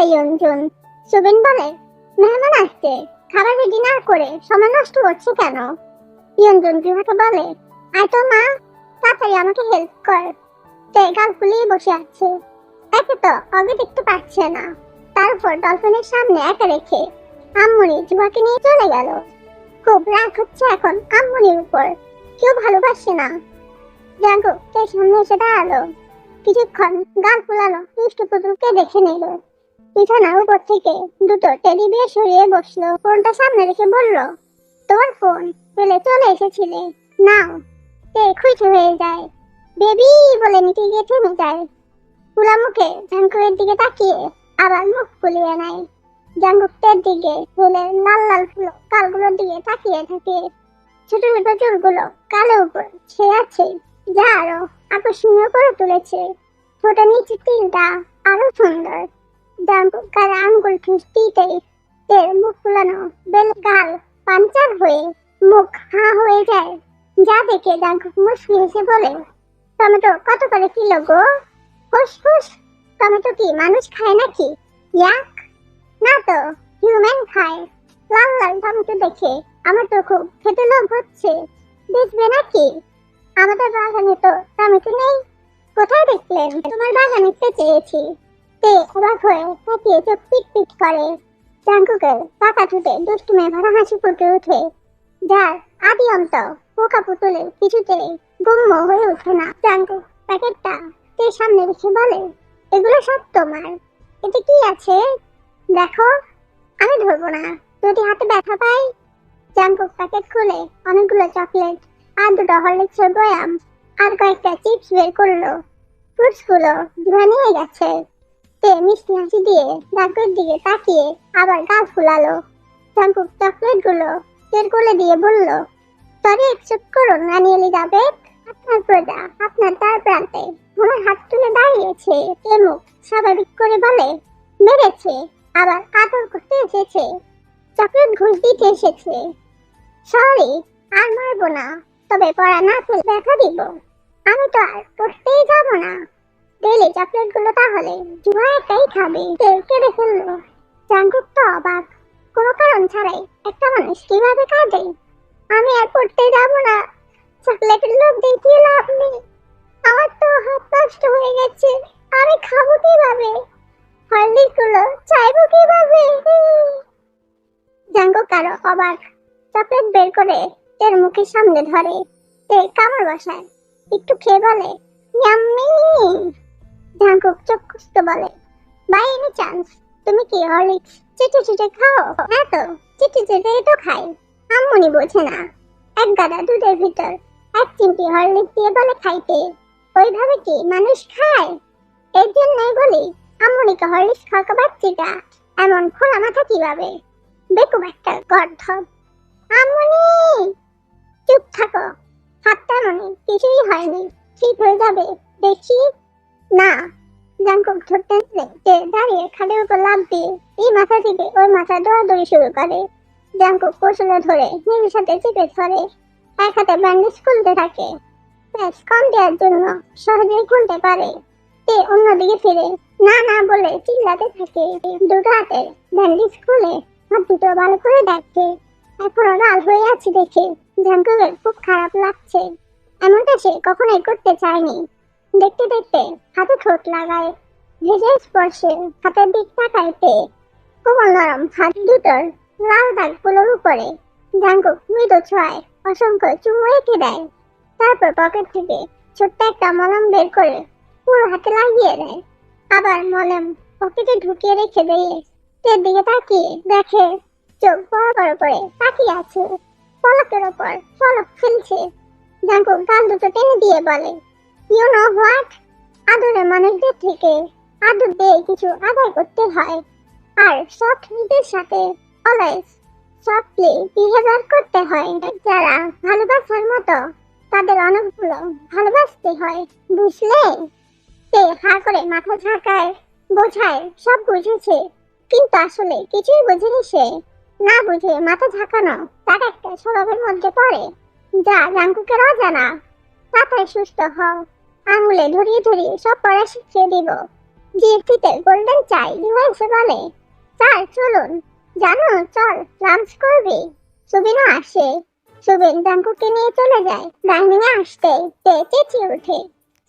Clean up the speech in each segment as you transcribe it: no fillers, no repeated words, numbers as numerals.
ইয়ঞ্জন। সুবিন বলে, মেহমান আসছে, খাবার রেডি না করে সময় নষ্ট করছে কেন? ইয়ঞ্জন বিভাকে বলে, আয় তো মা, তাড়াতাড়ি আমাকে হেল্প কর। তে গাল ফুলিয়ে বসে আছে। একে তো আগে দেখতে পাচ্ছে না, তারপর ডলফিনের সামনে একা রেখে আম্মুনি জুয়াকে নিয়ে চলে গেল। খুব রাগ হচ্ছে এখন আম্মুনির উপর, কেউ ভালোবাসে না। জাঙ্কুক তার সামনে এসে দাঁড়ালো, কিছুক্ষণ গাল ফুলালো, দুষ্টু পুতুলকে দেখে নিল। বিছানার উপর থেকে দুটো টেডি বিয়ার সরিয়ে বসলো, ফোনটা সামনে রেখে বলল, তোমার ফোন পেলে চলে এসেছিলে, নাও। তে খুশি হয়ে যায়, বেবি বলে নিতে গিয়ে থেমে যায়। ফুলা মুখে জাঙ্কুকের দিকে তাকিয়ে আবার মুখ ফুলিয়ে নেয়। জাঙ্কুকের দিকে ফুলের লাল লাল ফুল কালগুলোর দিকে তাকিয়ে থাকে। ছোট ছোট চুলগুলো কালো উপর ছেয়ে আছে, যা আরো আকর্ষণীয় করে তুলেছে। ঠোঁটের নিচে তিলটা আরো সুন্দর। জাঙ্কুক গায়ে আঙ্গুল ঠুসতেই তের মুখ ফুলানো বেল গাল পাঞ্চার হয়ে মুখ হাঁ হয়ে যায়, যা দেখে জাঙ্কুক মুচকি হেসে বলে, টমেটো কত করে কিলো গো? ফুসফুস, টমেটো কি মানুষ খায় নাকি? ইয়াক, না তো, হিউম্যান খায়। লাল লাল টমেটো দেখে আমার তো খুব খেতে লোভ হচ্ছে, দেখবে নাকি? আমাদের বাগানে তো টমেটো নেই। কোথায় দেখলেন? তোমার বাগানে চেয়েছি। তে অবাক হয়ে তাকিয়ে চোখ পিট পিট করে। জাঙ্কুকের পাকা ঠোঁটে দুষ্টুমে ভরা হাসি ফুটে ওঠে, যার আদি অন্ত পোকা পুতুলের কিছুতেই গম্য হয়ে ওঠে না। জাঙ্কুক প্যাকেটটা তে সামনে রেখে বলে, এগুলো সব তোমার। এতে কি আছে দেখো? আমি ধরবো না, যদি হাতে ব্যথা পাই। জাঙ্কুক প্যাকেট খুলে অনেকগুলো চকলেট আর দুটো হরলিক্সের বয়াম আর কয়েকটা চিপস বের করলো। ফ্রুটসগুলো ধোয়া নিয়ে গেছে। তে মিষ্টি হাসি দিয়ে জাঙ্কুকের দিকে তাকিয়ে আবার গাল ফুলালো। জাঙ্কুক চকলেটগুলো তের কোলে দিয়ে বলল, সরি অ্যাকসেপ্ট করুন রানী এলিজাবেথ, আপনার প্রজা আপনার দ্বার প্রান্তে আমার হাত তুলে দাঁড়িয়েছে। তে মুখ স্বাভাবিক করে বলে, মেরেছে, আবার আদর করতে এসেছে, চকলেট ঘুষ দিতে এসেছে। সরি, আর মারবো না, তবে পড়া না ফেলে ব্যথা দিব। আমি তো আর পড়তেই যাব না। ডেলি চকলেট গুলো তাহলে জুয়া একাই খাবে। কেড়ে ফেললো। জাঙ্কুক তো অবাক, কোনো কারণ ছাড়াই একটা মানুষ কিভাবে কাঁদে। আমি আর পড়তে যাব না, চকলেটের লোভ দেখিয়ে লাভ নেই। আমার তো হাত নষ্ট হয়ে গেছে, আমি খাবো কিভাবে? হরলিক্স গুলো চাইবো কিভাবে? জাঙ্কুক আরো অবাক, চকলেট বের করে তের মুখের সামনে ধরে। তে কামড় বসায়, একটু খেয়ে বলে, ইয়াম্মি। জাঙ্কুক চোখ খুঁজতে বলে, বাই এনি চান্স তুমি কি হরলিক্স চেটে চেটে খাও? হ্যাঁ তো, চেটে চেটে তো খাই। আম্মুনি বোঝে না, এক গাদা দুধের ভিতর এক চিমটি হরলিক্স দিয়ে বলে খাইতে। ওইভাবে কি মানুষ খায়? এর জন্যই বলি আম্মুনিকে হরলিক্স খাওয়া বাচ্চিটা এমন খোলা মাথা কিভাবে? বেকুব একটা গর্ধব। আম্মুনি, চুপ থাকো, হাতটা মনে কিছুই হয়নি, ঠিক হয়ে যাবে দেখি। না। জাঙ্কুক ধরতে দাঁড়িয়ে খাটের উপর লাফ দিয়ে এই মাথা থেকে ওই মাথা দৌড়াদৌড়ি শুরু করে। জাঙ্কুক কৌশলে ধরে নিজের সাথে চেপে ধরে, এক হাতে ব্যান্ডেজ খুলতে থাকে। ব্যাস কম দেওয়ার জন্য সহজেই খুলতে পারে। তে অন্যদিকে ফিরে না না বলে চিল্লাতে থাকে। দুটো হাতের ব্যান্ডেজ খুলে হাত দুটো ভালো করে দেখে। এখনো লাল হয়ে আছে দেখে জাঙ্কুকের খুব খারাপ লাগছে। এমনটা সে কখনোই করতে চায়নি। দেখতে দেখতে হাতে ঠোঁট লাগায়, ভেজা স্পর্শে হাতের দিক তাকাইতে কোমল নরম হাত দুটোর লাল দাগগুলোর উপরে জাঙ্কুক মৃদু ছোঁয়ায় অসংখ্য চুমু এঁকে দেয়। তারপর পকেট থেকে ছোট্ট একটা মলম বের করে পুরো হাতে লাগিয়ে দেয়। আবার মলম পকেটে ঢুকিয়ে রেখে দিয়ে তের দিকে তাকিয়ে দেখে চোখ বড় বড় করে তাকিয়ে আছে, পলকের ওপর পলক ফেলছে। জাঙ্কুক গাল দুটো টেনে দিয়ে বলে, ইউ নো হোয়াট, আদরের মানুষদের থেকে আদর দিয়ে কিছু আদায় করতে হয়, আর সফটদের সাথে অলওয়েজ সফটলি বিহেভিয়ার করতে হয়। যারা ভালোবাসার মতো তাদের অনেকগুলো ভালোবাসতে হয়, বুঝলে? সে হা করে মাথা ঝাঁকায়, বোঝায় সব বুঝেছে, কিন্তু আসলে কিছুই বুঝেনি সে। না বুঝে মাথা ঝাঁকানো তার একটা স্বভাবের মধ্যে পড়ে, যা জাঙ্কুকের অজানা। তাড়াতাড়ি সুস্থ হও, আঙুলে ধরিয়ে ধরিয়ে সব পড়া শিখিয়ে দিব। জিএফটিতে গোল্ডেন চাই জুহা এসে বলে, স্যার চলুন, জানো চল লাঞ্চ করবি। সুবিনও আসে। সুবিন জাঙ্কুককে নিয়ে চলে যায়। ডাইনিং এ আসতে তে চেঁচিয়ে ওঠে,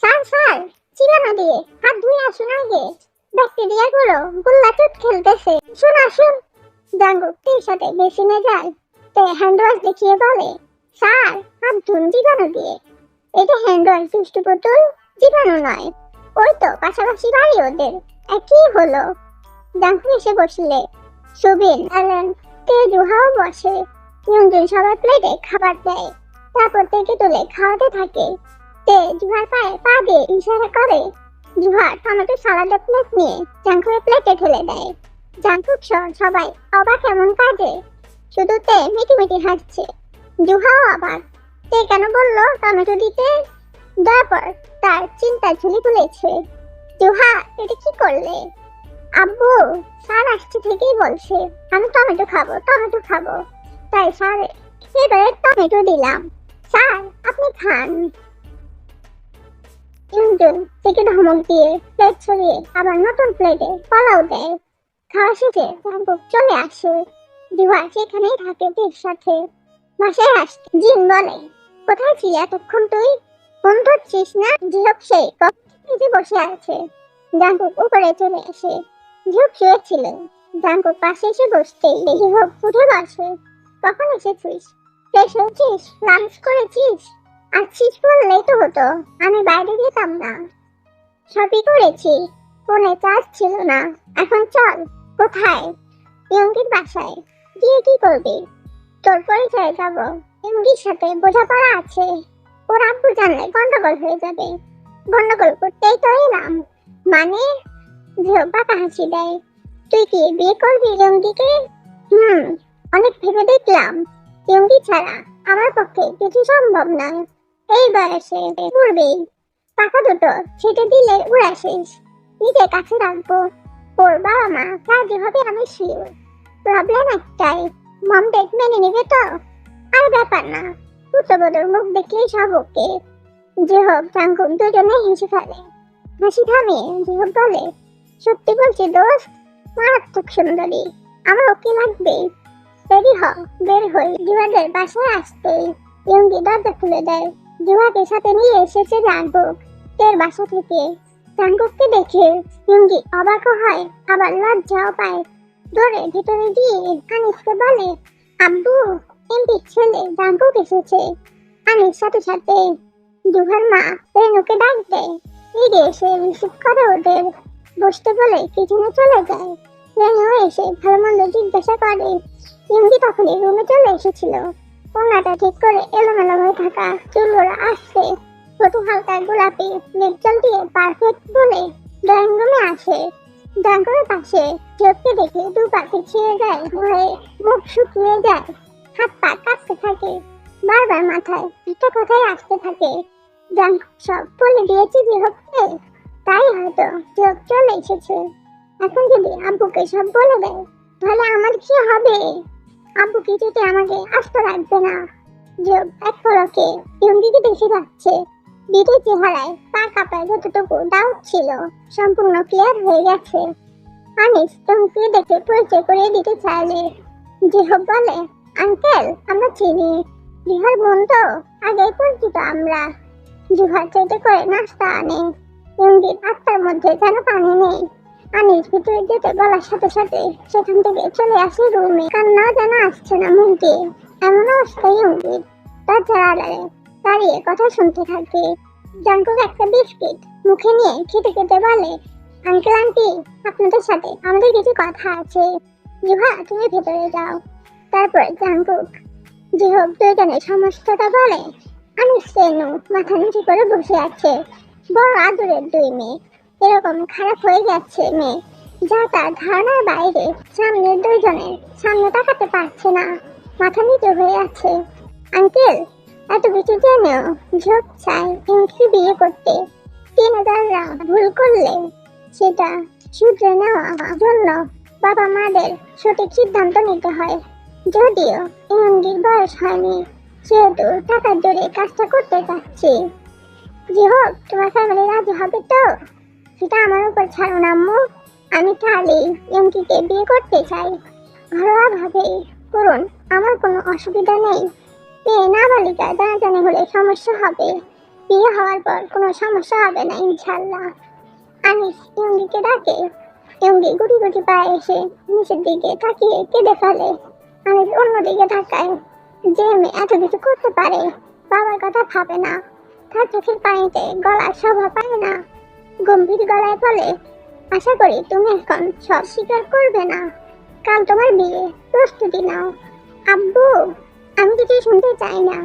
স্যার স্যার, চিলানো দিয়ে হাত ধুয়ে আসুন আগে, ব্যাকটেরিয়া গুলো গোল্লাচুট খেলতেছে, শুন আসুন। জাঙ্কুক টির সাথে বেসিনে যায়। তে হ্যান্ড ওয়াশ দেখিয়ে বলে, স্যার হাত ধুন জীবাণু দিয়ে। এটা হ্যান্ড ওয়াশ দুষ্টু পুতুল, জীবাণু নয়। ওই তো পাশাপাশি বাড়ি ওদের, একই হলো। জাঙ্কুক এসে বসলে সুবিন অ্যালেন তে জুহাও বসে। ইয়ঞ্জুন সবার প্লেটে খাবার দেয়, তারপর থেকে তুলে খাওয়াতে থাকে। তে জুহার পায়ে পা দিয়ে ইশারা করে। জুহা টমেটো সালাদের প্লেট নিয়ে জাঙ্কুকের প্লেটে ঢেলে দেয়। জাঙ্কুক সহ সবাই অবাক এমন কাজে। শুধু তে মিটিমিটি হাসছে। জুহাও অবাক, তে কেন বললো টমেটো দিতে। তারপর তার চিন্তা ঝুলি তুলেছে। জুহা এটা কি করলে? আব্বু, স্যার আসছে থেকেই বলছে আমি টমেটো খাবো টমেটো খাবো, তাই স্যার এবারে টমেটো দিলাম। স্যার আপনি খান। ইয়ঞ্জুন থেকে ধমক দিয়ে প্লেট ছড়িয়ে আবার নতুন প্লেটে পোলাও দেয়। খাওয়া শেষে জাঙ্কুক চলে আসে। জুহা সেখানেই থাকে তীর সাথে। বাসায় আসতে জিন বলে, কোথায় ছিলি এতক্ষণ তুই? ফোন ধরছিস না? জিহক সেই কফি বসে আছে। জাঙ্কুক উপরে চলে আসে। জিহক শুয়েছিল। জাঙ্কুক পাশে এসে বসতেই জিহক উঠে বসে। কখন এসেছিস? ফ্রেশ হয়েছিস? লাঞ্চ করেছিস? আসছিস বললেই তো হতো, আমি বাইরে যেতাম না। সবই করেছি, ফোনে চার্জ ছিল না। এখন চল। কোথায়? ইয়ঙ্গির বাসায়। গিয়ে কি করবি? তোর পরিচয়ে যাব। ইয়ঙ্গির সাথে বোঝাপড়া আছে, ওর আব্বু জানলে গন্ডগোল হয়ে যাবে। গন্ডগোল করতেই তো এলাম। মানে? জিহক বাঁকা হাসি দেয়। তুই কি বিয়ে করবি ইয়ঙ্গিকে? অনেক ভেবে দেখলাম, ইয়ঙ্গি ছাড়া আমার পক্ষে কিছু সম্ভব নয়। এই বয়সে পড়বেই, টাকা দুটো ছেটে দিলে উড়া শেষ। নিজের কাছে রাখবো। ওর বাবা মা রাজি হবে আমি শিওর। প্রবলেম একটাই, মম ডেট মেনে নেবে তো? আর ব্যাপার না, পুত্রবধূর মুখ দেখলেই সব ওকে। জিহক জাঙ্কুক দুজনে হেসে ফেলে। হাসি থামিয়ে জিহক বলে, সত্যি বলছি দোস্ত, মারাত্মক সুন্দরী, আমার ওকে লাগবে। রেডি হ, বের হই। জুয়াদের বাসায় আসতেই ইয়ঙ্গি দরজা খুলে দেয়। জুয়াকে সাথে নিয়ে এসেছে জাঙ্কুক তের বাসা থেকে। জাঙ্কুককে দেখে ইয়ঙ্গি অবাকও হয়, আবার লজ্জাও পায়। দৌড়ে ভেতরে গিয়ে আনিসকে বলে, আব্বু, এমপির ছেলে জাঙ্কুক এসেছে। আনিস সাথে সাথে জুহার মা রেনুকে ডাক দেয়। এগিয়ে এসে রিসিভ করে ওদের। বসতে বলে কিচেনে চলে যায়। রেনু এসে ভালো মন্দ জিজ্ঞাসা করে। ইয়ঙ্গি তখনই রুমে চলে এসেছিল। ওনাটা ঠিক করে এলোমেলো হয়ে থাকা চুলগুলো আসছে। ছোট হালকা গোলাপি লিপজল দিয়ে পারফেক্ট বলে ড্রয়িং রুমে আসে। জাঙ্কুকের পাশে জিহককে দেখে দু পা পিছিয়ে যায়। ভয়ে মুখ শুকিয়ে যায়, হাত পা কাঁপতে থাকে। বারবার মাথায় একটা কথাই আসতে থাকে, জাঙ্কুক সব বলে দিয়েছে জিহককে, তাই হয়তো জিহক চলে এসেছে। এখন যদি আব্বুকে সব বলে দেয় তাহলে আমার কি হবে? আব্বু কিছুতে আমাকে আস্ত রাখবে না। জিহক এক পলকে ইয়ঙ্গিকে দেখে যাচ্ছে। বিটের চেহারায় পা কাঁপায় যতটুকু ডাউট ছিল সম্পূর্ণ ক্লিয়ার হয়ে গেছে। আনিস ইয়ঙ্গিকে দেখে পরিচয় করিয়ে দিতে চাইলে জিহক বলে, আঙ্কেল আমরা চিনি, জিহার বোন তো, আগে পরিচিত আমরা। জিহার চাইতে করে নাস্তা আনে। ইয়ঙ্গির আত্মার মধ্যে যেন পানি নেই। আনিস ভিতরে যেতে বলার সাথে সাথে সেখান থেকে চলে আসে রুমে। কান্নাও যেন আসছে না মুখ দিয়ে, এমন অবস্থা ইয়ঙ্গির। দরজার আড়ালে দাঁড়িয়ে কথা শুনতে থাকে। জাঙ্কুক একটা বিস্কিট মুখে নিয়ে খেতে খেতে বলে, আঙ্কেল আন্টি, আপনাদের সাথে আমাদের কিছু কথা আছে। জিহা তুমি ভেতরে যাও। তারপর জাঙ্কুক জিহক দুজনে সমস্তটা বলে। আনিস রেনু মাথা নিচু করে বসে আছে। বড় আদরের দুই মেয়ে, এরকম খারাপ হয়ে যাচ্ছে মেয়ে যা তার ধারণার বাইরে। সামনে দুইজনের সামনে তাকাতে পারছে না, মাথা নিচু হয়ে আছে। আঙ্কেল, এত কিছু জেনেও ঝোঁক চায় ইয়ঙ্গিকে বিয়ে করতে। 3000রা ভুল করলে সেটা শুধরে নেওয়ার জন্য বাবা মাদের সঠিক সিদ্ধান্ত নিতে হয়। যদিও ইয়ঙ্গির বয়স হয়নি, সেহেতু টাকার জোরে কাজটা করতে চাচ্ছি। জিহক, তোমার ফ্যামিলি রাজি হবে তো? সেটা আমার উপর ছাড়ুন আম্মু। আমি কালই ইয়ঙ্কিকে বিয়ে করতে চাই। ঘরোয়া ভাবেই করুন, আমার কোনো অসুবিধা নেই। মেয়ে নাবালিকা জানাজানি হলে সমস্যা হবে, বিয়ে হওয়ার পর কোনো সমস্যা হবে না ইনশাল্লাহ। আনিস ইয়ঙ্গিকে ডাকে। ইয়ঙ্গি গুটি গুটি পায়ে এসে নিচের দিকে তাকিয়ে কেঁদে ফেলে। আনিস অন্যদিকে তাকায়। যে মেয়ে এত কিছু করতে পারে, বাবার কথা ভাবে না, তার চোখের পানিতে গলার শোভা পায় না। গম্ভীর গলায় বলে, আশা করি তুমি এখন সব স্বীকার করবে না। কাল তোমার বিয়ে, প্রস্তুতি নাও। আব্বু, আমি কিছু শুনতে চাই না।